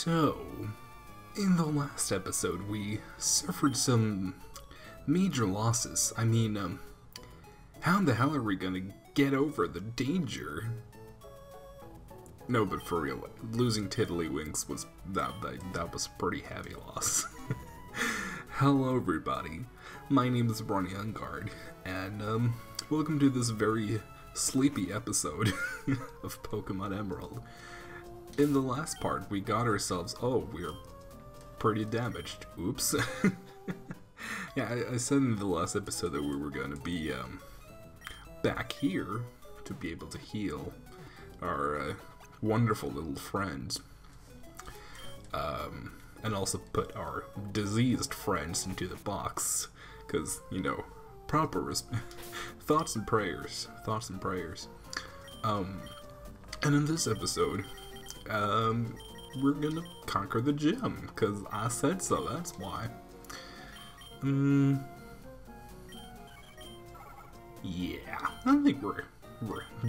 So, in the last episode, we suffered some major losses. How the hell are we gonna get over the danger? No, but for real, losing Tiddlywinks was that was a pretty heavy loss. Hello, everybody. My name is Ronja Engarde, and welcome to this very sleepy episode of Pokemon Emerald. In the last part, we got ourselves, we're pretty damaged. Oops. Yeah, I said in the last episode that we were going to be back here to be able to heal our wonderful little friends. And also put our diseased friends into the box. Because, you know, proper thoughts and prayers. Thoughts and prayers. And in this episode, we're gonna conquer the gym, because I said so, that's why. Yeah, I think we're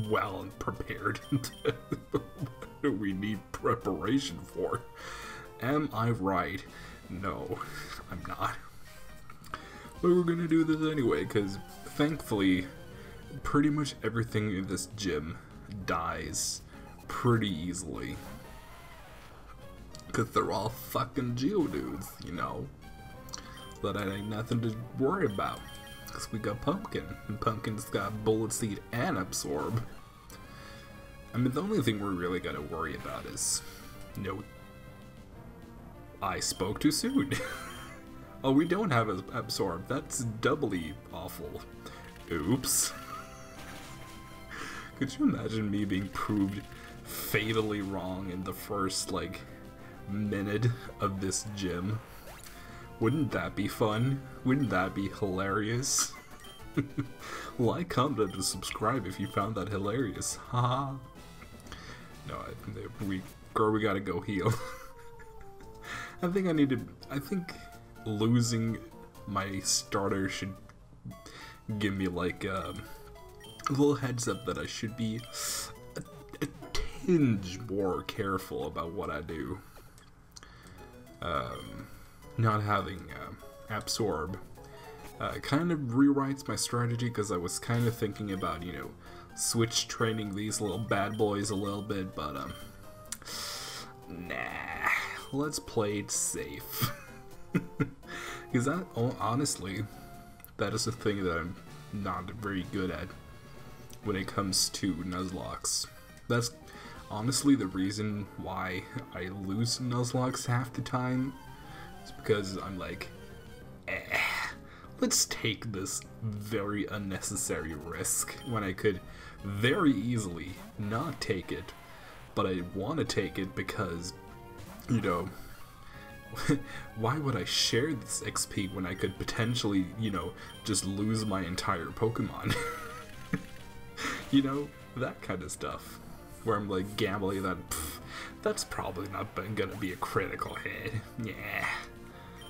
well and prepared. What do we need preparation for? Am I right? No, I'm not. But we're gonna do this anyway, because thankfully, pretty much everything in this gym dies pretty easily. Because they're all fucking Geodudes, you know? So that ain't nothing to worry about. Because we got Pumpkin, and Pumpkin's got Bullet Seed and Absorb. I mean, the only thing we're really gotta worry about is... No. I spoke too soon. Oh, we don't have Absorb. That's doubly awful. Oops. Could you imagine me being proved fatally wrong in the first, minute of this gym? Wouldn't that be fun? Wouldn't that be hilarious? Like, comment, and subscribe if you found that hilarious. Haha. No, we gotta go heal. I think losing my starter should give me, a little heads up that I should be a tinge more careful about what I do. Not having Absorb kind of rewrites my strategy, because I was kind of thinking about, switch training these little bad boys a little bit, but nah, let's play it safe. Because honestly, that is a thing that I'm not very good at when it comes to Nuzlocke. That's honestly the reason why I lose Nuzlocke half the time. It's because I'm like, let's take this very unnecessary risk when I could very easily not take it, but I want to take it because, why would I share this XP when I could potentially, just lose my entire Pokemon? That kind of stuff. Where I'm like gambling that, that's probably not gonna be a critical hit. Yeah,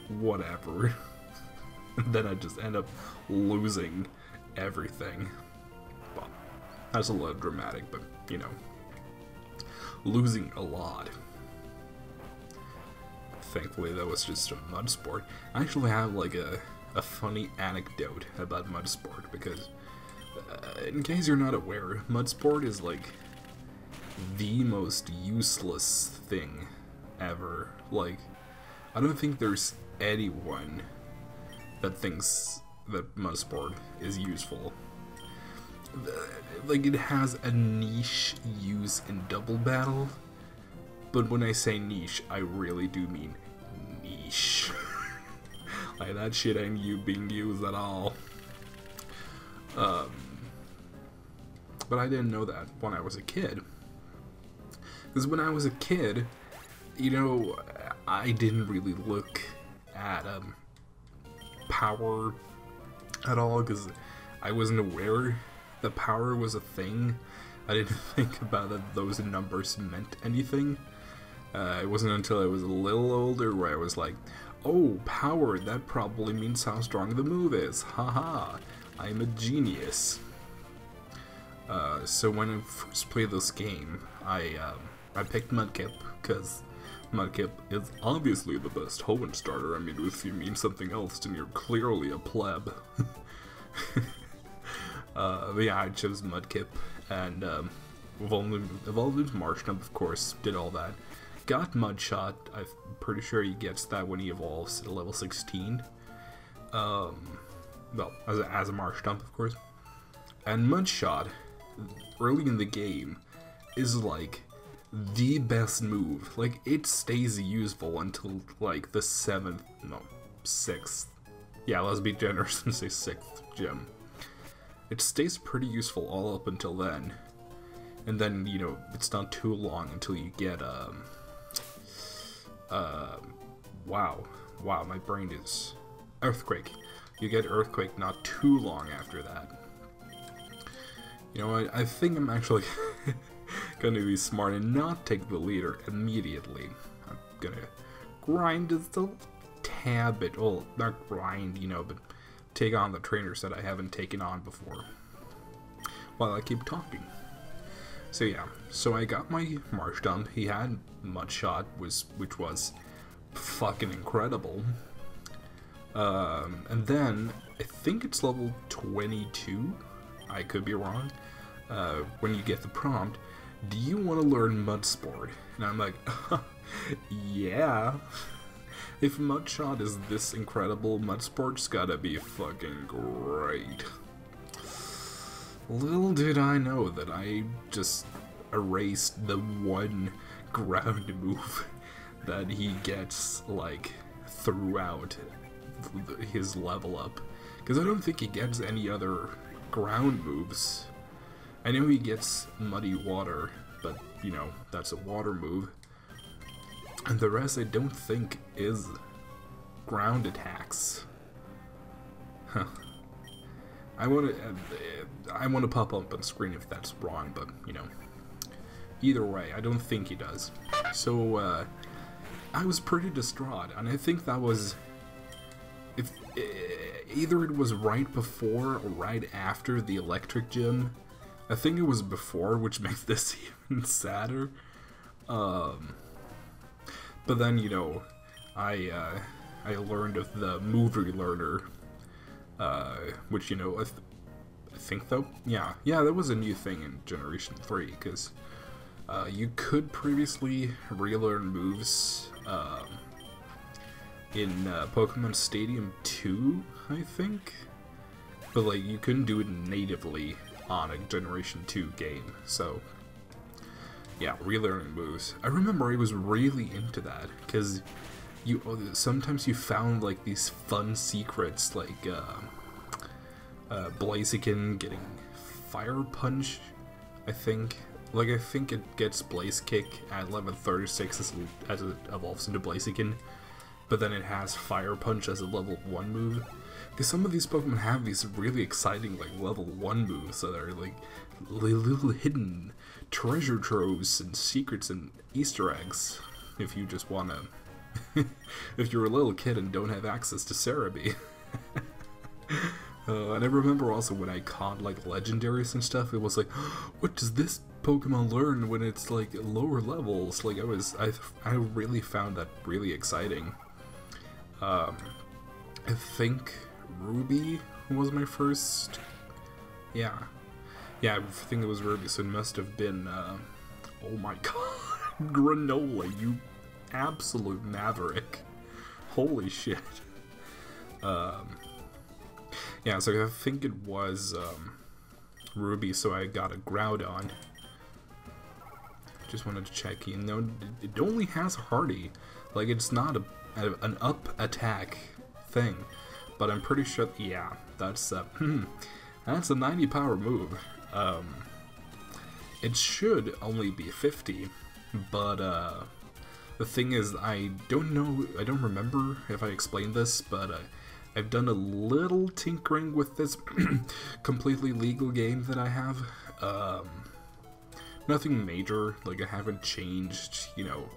whatever. Then I just end up losing everything. Well, that's a little dramatic, but, losing a lot. Thankfully, that was just a mud sport. I actually have, a funny anecdote about mud sport, because, in case you're not aware, mud sport is, the most useless thing ever. I don't think there's anyone that thinks that mud sport is useful. It has a niche use in double battle, but when I say niche, I really do mean niche. That shit ain't being used at all. But I didn't know that when I was a kid. Because when I was a kid, I didn't really look at power at all, because I wasn't aware that power was a thing. I didn't think about that those numbers meant anything. It wasn't until I was a little older where I was like, oh, power, that probably means how strong the move is. Haha, I'm a genius. So when I first played this game, I picked Mudkip because Mudkip is obviously the best Hoenn starter. I mean, if you mean something else, then you're clearly a pleb. But yeah, I chose Mudkip, and evolved into Marshtomp, of course, did all that. Got Mudshot. I'm pretty sure he gets that when he evolves to level 16. Well, as a Marshtomp, of course. And Mudshot, early in the game, is like the best move. Like, it stays useful until like the 6th. Yeah, let's be generous and say 6th gym. It stays pretty useful all up until then. And then, you know, it's not too long until you get, wow, my brain is... Earthquake. You get Earthquake not too long after that. You know what, I think I'm actually gonna be smart and not take the leader immediately. I'm gonna grind just a tad bit, well, not grind, you know, but take on the trainers that I haven't taken on before while I keep talking. So yeah, so I got my Marshtomp. He had Mudshot, which was fucking incredible. And then I think it's level 22. I could be wrong. When you get the prompt, do you want to learn Mudsport? And I'm like, yeah. If Mudshot is this incredible, Mudsport's gotta be fucking great. Little did I know that I just erased the one ground move that he gets, like, throughout his level up. Because I don't think he gets any other ground moves. I know he gets Muddy Water, but, you know, that's a water move. And the rest I don't think is ground attacks. Huh. I want to pop up on screen if that's wrong, but, you know. Either way, I don't think he does. So, I was pretty distraught, and I think that was... either it was right before or right after the electric gym. I think it was before, which makes this even sadder. But then, you know, I learned of the movie learner, which, you know, I think though, yeah, that was a new thing in Generation 3, because you could previously relearn moves in Pokemon Stadium 2, I think, but like you couldn't do it natively on a Generation 2 game, so yeah, relearning moves. I remember I was really into that, because sometimes you found like these fun secrets, like Blaziken getting Fire Punch, I think. Like, I think it gets Blaze Kick at level 36 as it evolves into Blaziken, but then it has Fire Punch as a level 1 move. Because some of these Pokemon have these really exciting, like, level 1 moves that are, like, little hidden treasure troves and secrets and Easter eggs, if you just wanna... if you're a little kid and don't have access to Cerebi. And I remember also when I caught, like, legendaries and stuff, it was like, what does this Pokemon learn when it's, like, lower levels? Like, I really found that really exciting. I think Ruby was my first... Yeah, I think it was Ruby, so it must have been, oh my god, Granola, you absolute maverick. Holy shit. Yeah, so I think it was Ruby, so I got a Groudon. Just wanted to check. You know, it only has Hardy. Like, it's not an up attack thing. But I'm pretty sure, yeah, that's a 90 power move. It should only be 50, but the thing is, I don't remember if I explained this, but I've done a little tinkering with this completely legal game that I have. Nothing major, like I haven't changed, you know,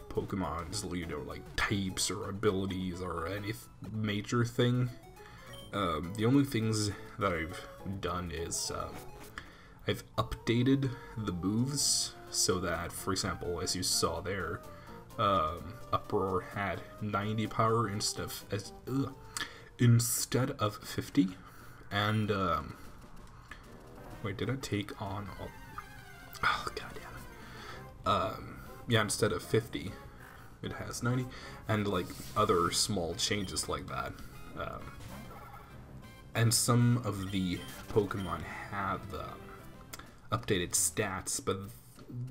Pokemon's, you know, like types or abilities or any major thing. The only things that I've done is I've updated the moves so that, for example, as you saw there, Uproar had 90 power instead of 50. And, wait, did I take on all... Oh, goddamn. Yeah, instead of 50, it has 90. And, like, other small changes like that. And some of the Pokemon have updated stats, but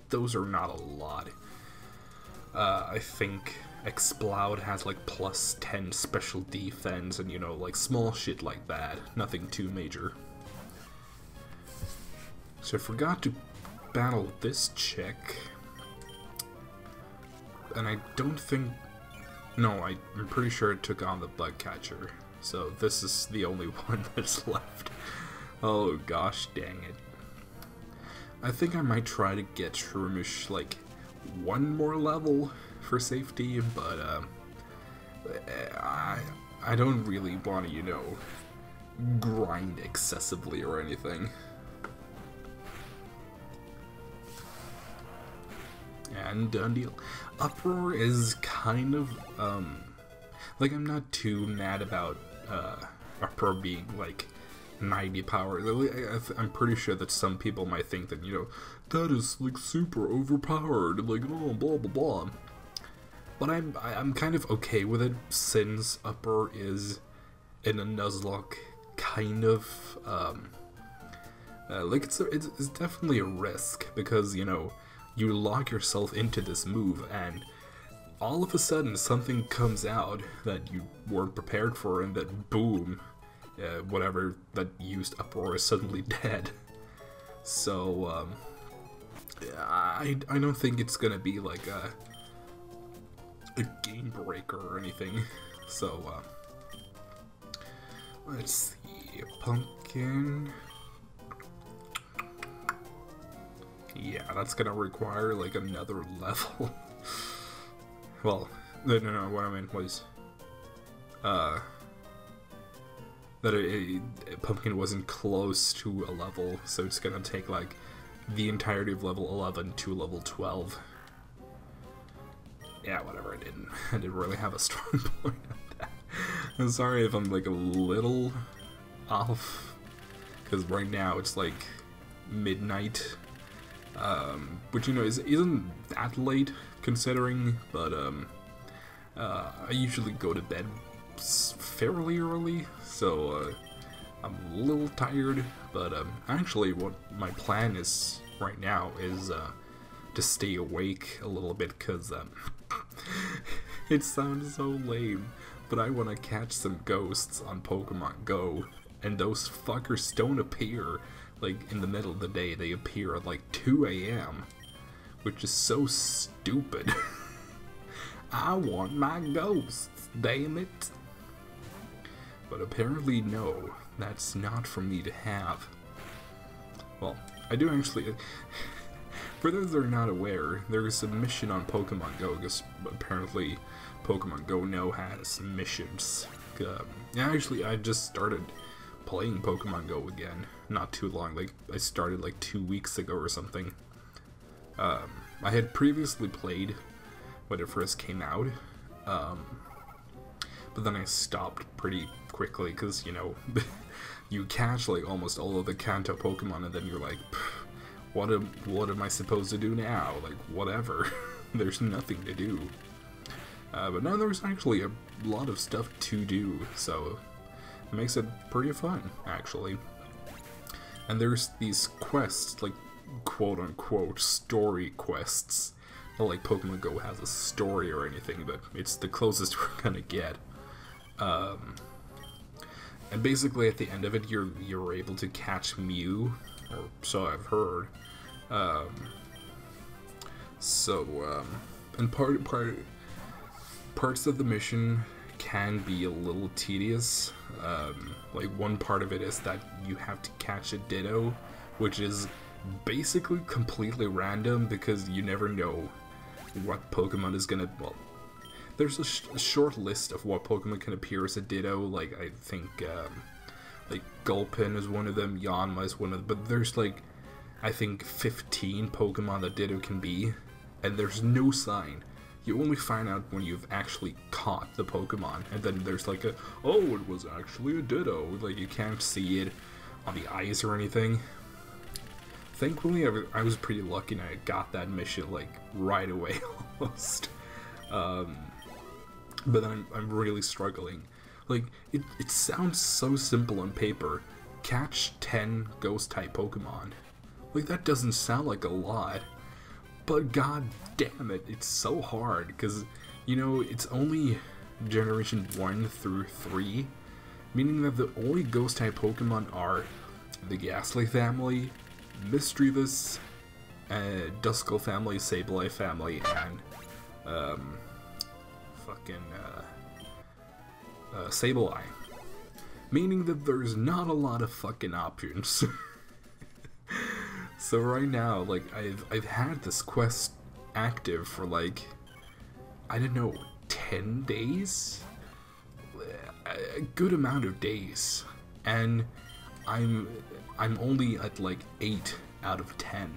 those are not a lot. I think Exploud has like plus 10 special defense and, you know, like small shit like that. Nothing too major. So I forgot to battle this chick. And I don't think... No, I'm pretty sure it took on the bug catcher. So this is the only one that's left. Oh gosh, dang it. I think I might try to get Shroomish like one more level for safety, but I don't really want to, you know, grind excessively or anything. And done deal. Uproar is kind of like, I'm not too mad about Uproar being like 90 power. I'm pretty sure that some people might think that, you know, that is like super overpowered, like, oh, blah blah blah. But I'm kind of okay with it, since Uproar is in a Nuzlocke kind of like, it's definitely a risk, because, you know, you lock yourself into this move and all of a sudden something comes out that you weren't prepared for, and that boom, whatever that used Uproar is suddenly dead. So I don't think it's gonna be like a game breaker or anything. So let's see, Pumpkin. Yeah, that's gonna require like another level. Well, no, what I meant was that Pumpkin wasn't close to a level, so it's gonna take like the entirety of level 11 to level 12. Yeah, whatever, I didn't really have a strong point on that. I'm sorry if I'm like a little off, because right now it's like midnight, which, you know, isn't that late considering, but I usually go to bed fairly early, so I'm a little tired, but actually what my plan is right now is to stay awake a little bit, because it sounds so lame, but I want to catch some ghosts on Pokemon Go, and those fuckers don't appear like in the middle of the day. They appear at like 2 AM, which is so stupid. I want my ghosts, damn it. But apparently no, that's not for me to have. Well, I do actually... For those that are not aware, there is a mission on Pokemon Go, because apparently Pokemon Go now has missions. Actually, I just started playing Pokemon Go again, not too long, like, I started like 2 weeks ago or something. I had previously played when it first came out, but then I stopped pretty quickly, because, you know, you catch like almost all of the Kanto Pokemon, and then you're like, what am I supposed to do now? Like, whatever. There's nothing to do. But no, there's actually a lot of stuff to do, so it makes it pretty fun, actually. And there's these quests, like, quote-unquote story quests. Not like Pokemon Go has a story or anything, but it's the closest we're gonna get. And basically at the end of it, you're able to catch Mew, or so I've heard. And parts of the mission can be a little tedious. Like, one part of it is that you have to catch a Ditto, which is basically completely random, because you never know what Pokemon is gonna... Well, there's a short list of what Pokemon can appear as a Ditto, like, I think, like, Gulpin is one of them, Yanma is one of them, but there's, like, I think 15 Pokemon that Ditto can be, and there's no sign you only find out when you've actually caught the Pokemon, and then there's like a, oh, it was actually a Ditto. Like, you can't see it on the eyes or anything. Thankfully, I was pretty lucky and I got that mission, like, right away, almost. But then I'm really struggling. Like, it sounds so simple on paper. Catch 10 Ghost-type Pokemon. Like, that doesn't sound like a lot. But god damn it, it's so hard, because, you know, it's only Generation 1 through 3, meaning that the only Ghost-type Pokemon are the Ghastly family, Mischievous, Duskull family, Sableye family, and, Sableye. Meaning that there's not a lot of fucking options. So right now, like, I've had this quest active for, like, I don't know, 10 days? A good amount of days. And I'm only at, like, 8 out of 10.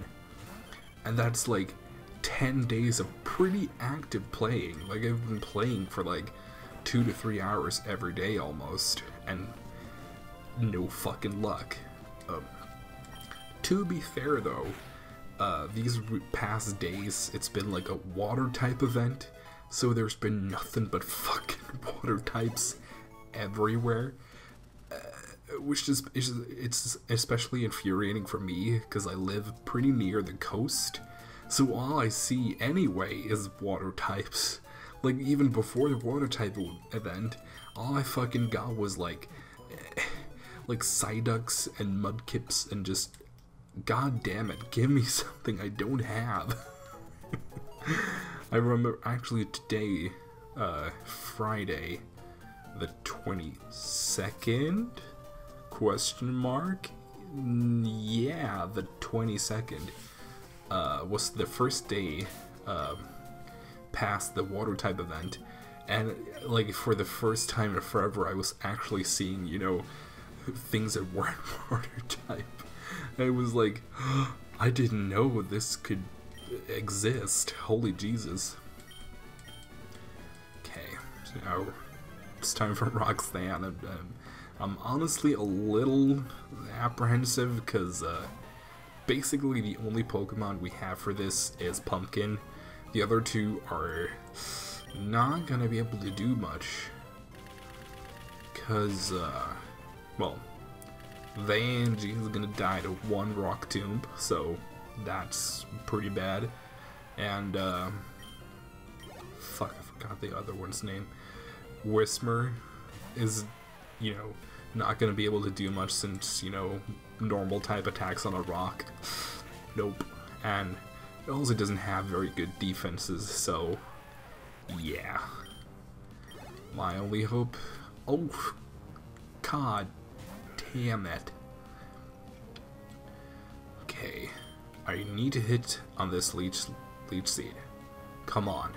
And that's, like, 10 days of pretty active playing. Like, I've been playing for, like, 2 to 3 hours every day almost. And no fucking luck. To be fair though, these past days, it's been like a water type event, so there's been nothing but fucking water types everywhere, which is it's especially infuriating for me because I live pretty near the coast, so all I see anyway is water types. Like, even before the water type event, all I fucking got was like Psyducks and Mudkips and just, god damn it, give me something I don't have. I remember actually today, Friday, the 22nd? Question mark? Yeah, the 22nd, was the first day, past the water type event, and, like, for the first time in forever, I was actually seeing, you know, things that weren't water type. I was like, oh, I didn't know this could exist. Holy Jesus. Okay, so now it's time for Roxanne. I'm honestly a little apprehensive because basically the only Pokemon we have for this is Pumpkin. The other two are not gonna be able to do much because, well, Vanjie is gonna die to one Rock Tomb, so that's pretty bad. And, fuck, I forgot the other one's name. Whismur is, you know, not gonna be able to do much since, you know, normal type attacks on a rock. Nope. And it also doesn't have very good defenses, so yeah. My only hope... Oh, god damn it. Okay, I need to hit on this leech seed. Come on.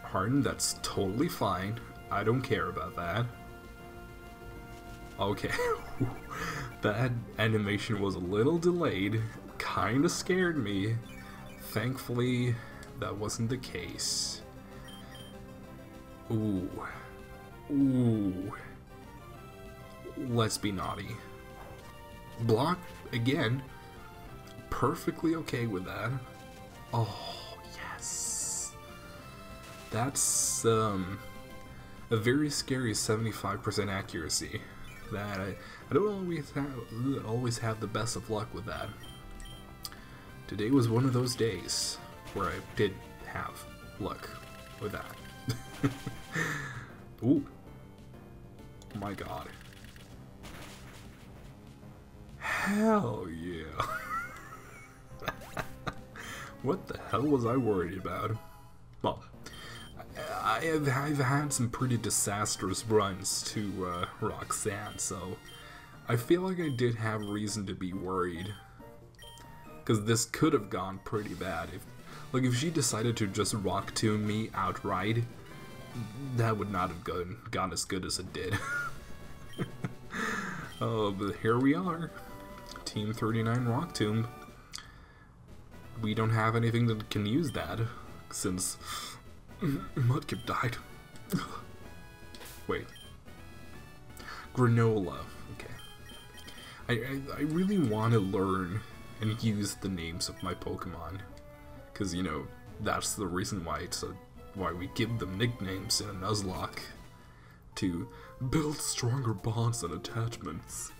Harden, that's totally fine. I don't care about that. Okay. That animation was a little delayed. Kinda scared me. Thankfully, that wasn't the case. Ooh. Ooh. Let's be naughty. Block again. Perfectly okay with that. Oh, yes. That's a very scary 75% accuracy. That I don't always have the best of luck with that. Today was one of those days where I did have luck with that. Ooh. Oh my god. Hell yeah. What the hell was I worried about? Well, I've had some pretty disastrous runs to Roxanne, so I feel like I did have reason to be worried. Because this could have gone pretty bad. If she decided to just Rock Tomb me outright, that would not have gone as good as it did. Oh, but here we are. Team 39 Rock Tomb. We don't have anything that can use that. since Mudkip died. Wait. Granola. Okay. I really want to learn and use the names of my Pokemon. Because, you know, that's the reason why why we give them nicknames in a Nuzlocke. To build stronger bonds and attachments.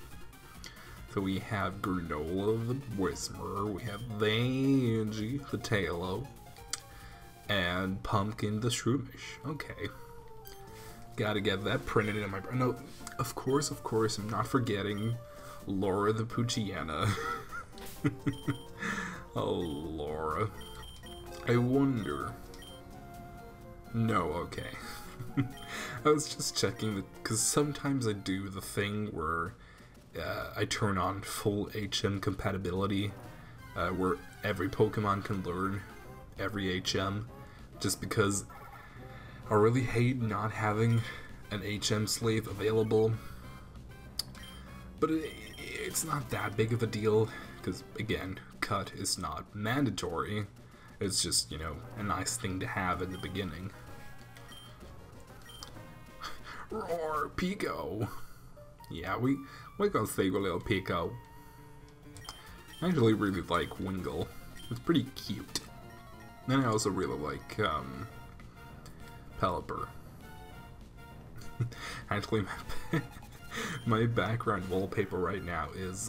So we have Granola the Whisperer, we have Angie the Tailo, and Pumpkin the Shroomish. Okay. Gotta get that printed in my brain. No, of course, I'm not forgetting Laura the Poochyena. Oh, Laura. I wonder... No, okay. I was just checking, because sometimes I do the thing where I turn on full HM compatibility, where every Pokemon can learn every HM, just because I really hate not having an HM slave available. But it's not that big of a deal, because again, cut is not mandatory. It's just, you know, a nice thing to have in the beginning. Roar, Pico! Yeah, we're gonna save a little Pico. I actually really like Wingull. It's pretty cute. And I also really like, Pelipper. Actually, my background wallpaper right now is,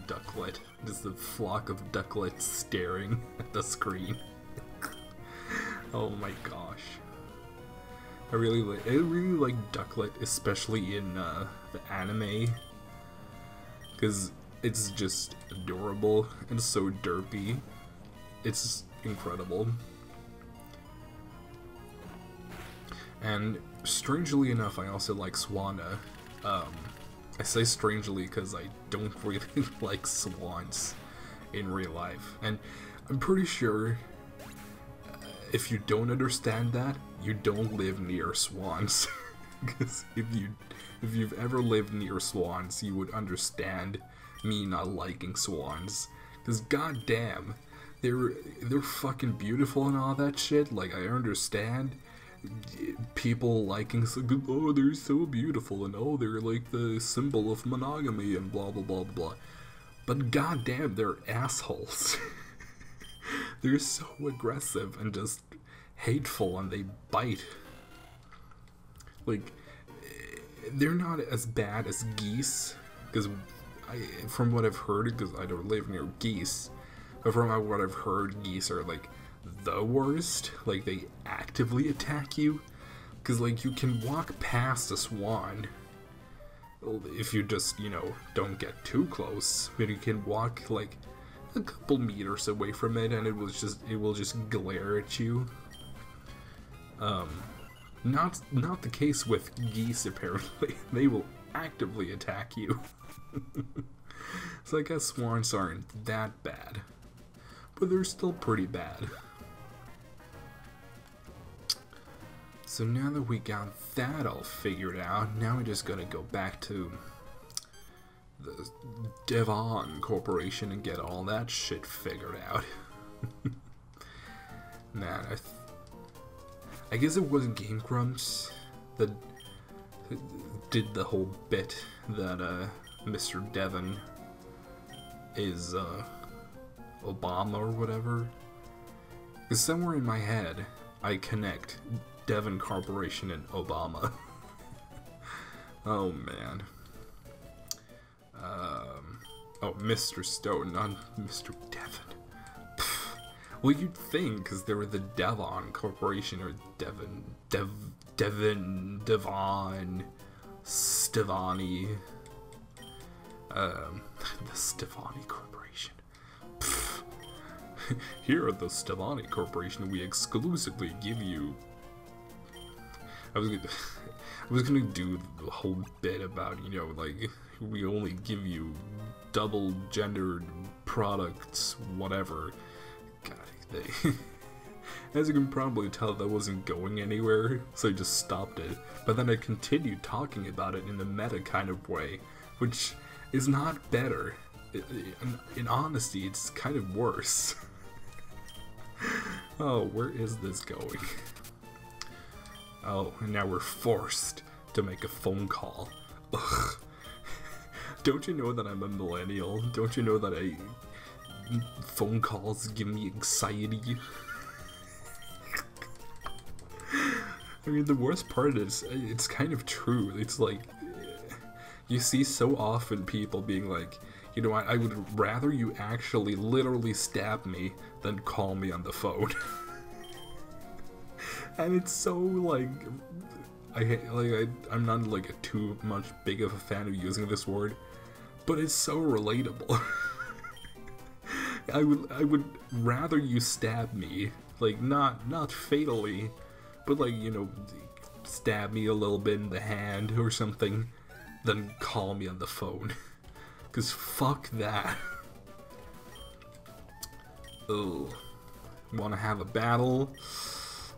Ducklet. Just a flock of ducklets staring at the screen. Oh my gosh. I really like Ducklet, especially in the anime, because it's just adorable and so derpy. It's incredible. And strangely enough, I also like Swanna. I say strangely because I don't really like swans in real life, and I'm pretty sure if you don't understand that, you don't live near swans. Because if you've ever lived near swans, you would understand me not liking swans. Because goddamn, they're fucking beautiful and all that shit. Like, I understand people liking, oh, they're so beautiful, and oh, they're like the symbol of monogamy and blah blah blah blah. But goddamn, they're assholes. They're so aggressive and just hateful, and they bite. Like, they're not as bad as geese, because from what I've heard, because I don't live near geese, but from what I've heard, geese are like the worst. Like, they actively attack you, because like you can walk past a swan if you just, you know, don't get too close, but you can walk like a couple meters away from it and it will just glare at you. Not the case with geese, apparently. They will actively attack you. So I guess swans aren't that bad, but they're still pretty bad. So now that we got that all figured out, now we just gotta go back to the Devon Corporation and get all that shit figured out. Man, I guess it was Game Grumps that did the whole bit that Mr. Devon is Obama or whatever. Because somewhere in my head, I connect Devon Corporation and Obama. Oh man. Oh, Mr. Stone, not Mr. Devon. Pfft. Well, you'd think, because they were the Devon Corporation, or Devon, Stevani. The Stevani Corporation. Pfft. Here at the Stevani Corporation, we exclusively give you... I was gonna do the whole bit about, you know, like, we only give you double gendered products, whatever. God, as you can probably tell, that wasn't going anywhere, so I just stopped it. But then I continued talking about it in a meta kind of way, which is not better. In honesty, it's kind of worse. Oh, where is this going? Oh, and now we're forced to make a phone call. Ugh. Don't you know that I'm a millennial? Don't you know that phone calls give me anxiety? I mean, the worst part is, it's kind of true. It's like, you see so often people being like, you know what, I would rather you actually literally stab me than call me on the phone. And it's so like, I'm not like a too much big of a fan of using this word, but it's so relatable. I would rather you stab me, like not fatally, but like, you know, stab me a little bit in the hand or something, than call me on the phone. 'Cause fuck that. Oh, wanna have a battle?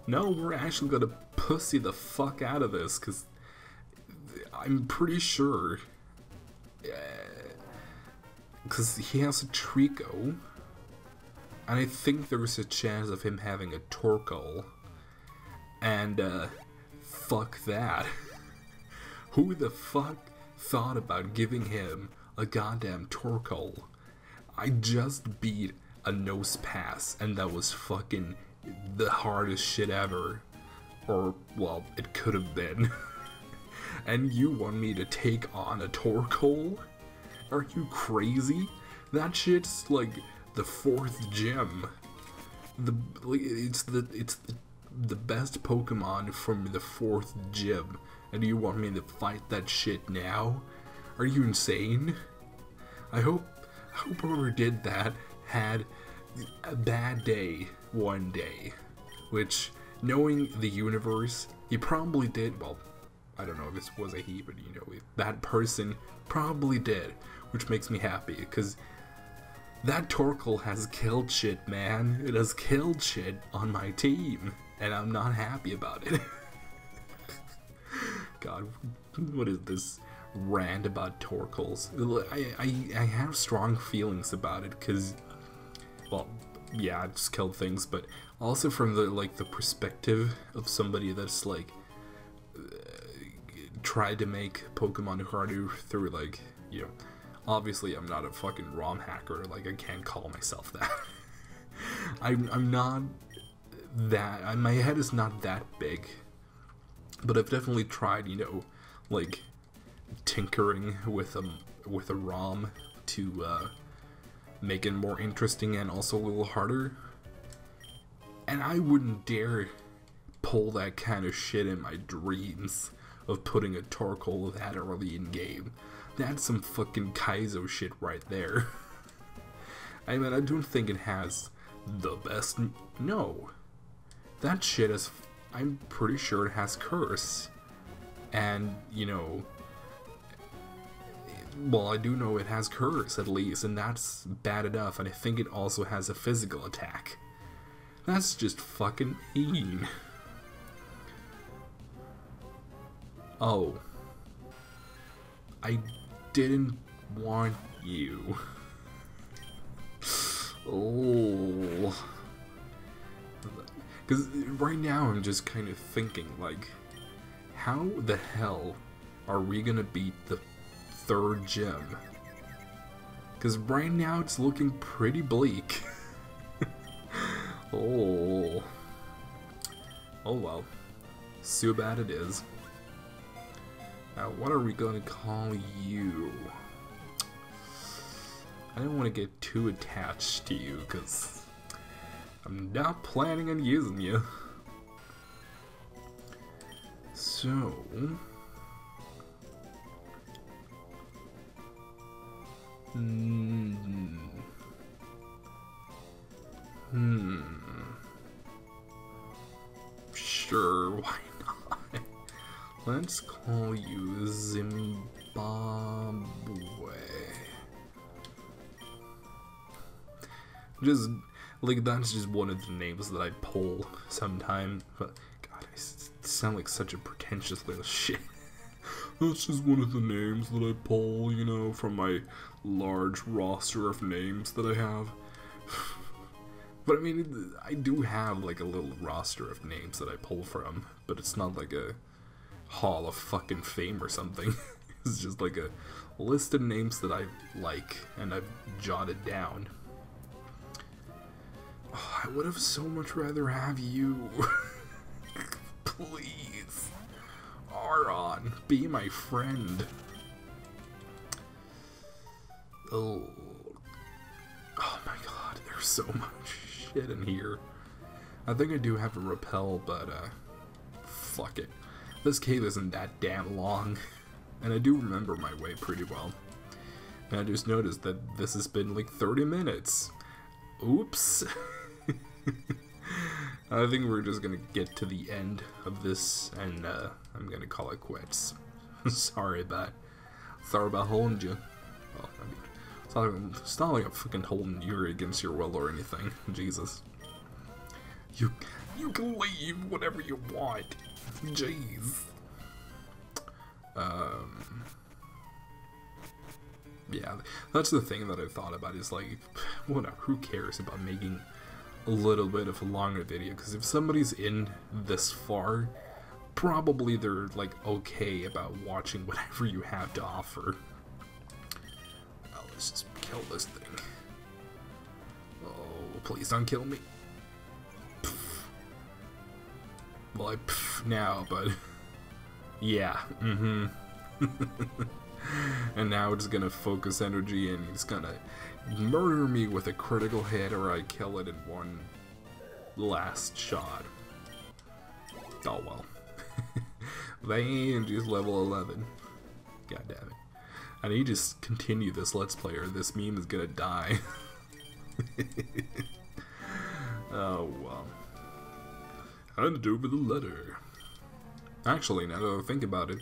No, we're actually gonna pussy the fuck out of this, 'cause I'm pretty sure, 'cause he has a Trico, and I think there's a chance of him having a Torkoal, and fuck that. Who the fuck thought about giving him a goddamn Torkoal? I just beat a nose pass, and that was fucking the hardest shit ever. Or, well, it could have been. And you want me to take on a Torkoal? Are you crazy? That shit's like the 4th gym. It's the best Pokemon from the 4th gym, and you want me to fight that shit now? Are you insane? I hope whoever did that had a bad day one day, which, knowing the universe, he probably did. Well, I don't know if this was a he, but you know, that person probably did, which makes me happy, because that Torkoal has killed shit, man. It has killed shit on my team, and I'm not happy about it. God, what is this rant about Torkoals? I have strong feelings about it, because, well, yeah, I just killed things, but also from the perspective of somebody that's like tried to make Pokemon harder through, like, you know, obviously I'm not a fucking ROM hacker, like, I can't call myself that. I'm not that, my head is not that big, but I've definitely tried, you know, like, tinkering with a ROM to make it more interesting and also a little harder. And I wouldn't dare pull that kind of shit in my dreams of putting a Torkoal that early in game. That's some fucking Kaizo shit right there. I mean, I don't think it has the best. No, that shit is. I'm pretty sure it has Curse, and you know. Well, I do know it has Curse at least, and that's bad enough. And I think it also has a physical attack. That's just fucking mean. Oh. I didn't want you. Oh. Because right now I'm just kind of thinking, like, how the hell are we gonna beat the 3rd gym? Because right now it's looking pretty bleak. Oh. Oh well. So bad it is. Now, what are we gonna call you? I don't want to get too attached to you, because I'm not planning on using you. So... Sure, why not? Let's call you Zimbabwe. Just, like, that's just one of the names that I pull sometime. But, God, I sound like such a pretentious little shit. That's just one of the names that I pull, you know, from my large roster of names that I have. But I mean, I do have like a little roster of names that I pull from, but it's not like a Hall of fucking Fame or something. It's just like a list of names that I like and I've jotted down. Oh, I would have so much rather have you. Please. Aron, be my friend. Oh. Oh my god, there's so much shit in here. I think I do have a repel, but fuck it. This cave isn't that damn long, and I do remember my way pretty well. And I just noticed that this has been like 30 minutes. Oops. I think we're just gonna get to the end of this, and I'm gonna call it quits. Sorry about holding you. Well, I mean, it's not like I'm fucking holding you against your will or anything. Jesus. You can leave whenever you want. Jeez. Yeah, that's the thing that I thought about is like, whatever, who cares about making a little bit of a longer video, because if somebody's in this far, probably they're like okay about watching whatever you have to offer. Well, let's just kill this thing. Oh, please don't kill me. Pff. Well, I pff now, but yeah, And now it's gonna focus energy and it's gonna murder me with a critical hit, or I kill it in one last shot. Oh well. Vange is level 11. God damn it. I need to just continue this Let's Play or this meme is gonna die. Oh well. Hand over the letter. Actually, now that I think about it,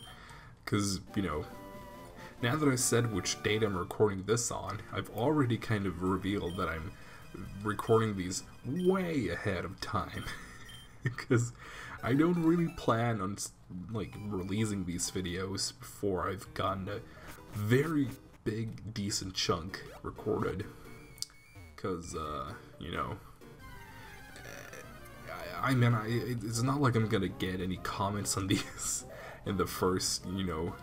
because, you know, now that I said which date I'm recording this on, I've already kind of revealed that I'm recording these way ahead of time. Because I don't really plan on, like, releasing these videos before I've gotten a very big, decent chunk recorded. Because, you know, I mean, it's not like I'm gonna get any comments on these in the first, you know,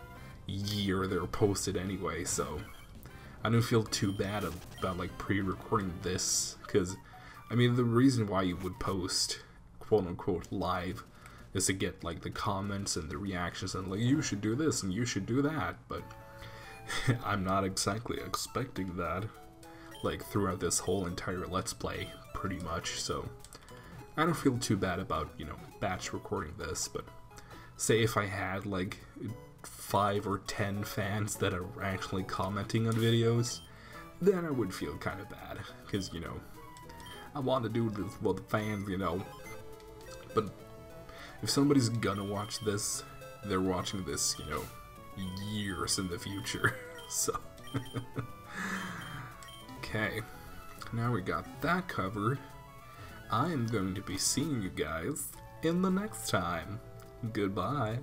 year they're posted anyway, so I don't feel too bad about like pre-recording this, because I mean the reason why you would post quote-unquote live is to get like the comments and the reactions and like you should do this and you should do that, but I'm not exactly expecting that like throughout this whole entire Let's Play pretty much, so I don't feel too bad about, you know, batch recording this. But say if I had like 5 or 10 fans that are actually commenting on videos, then I would feel kind of bad, because, you know, I want to do this for the fans, you know. But if somebody's gonna watch this, they're watching this, you know, years in the future. So okay, now we got that covered. I am going to be seeing you guys in the next time. Goodbye.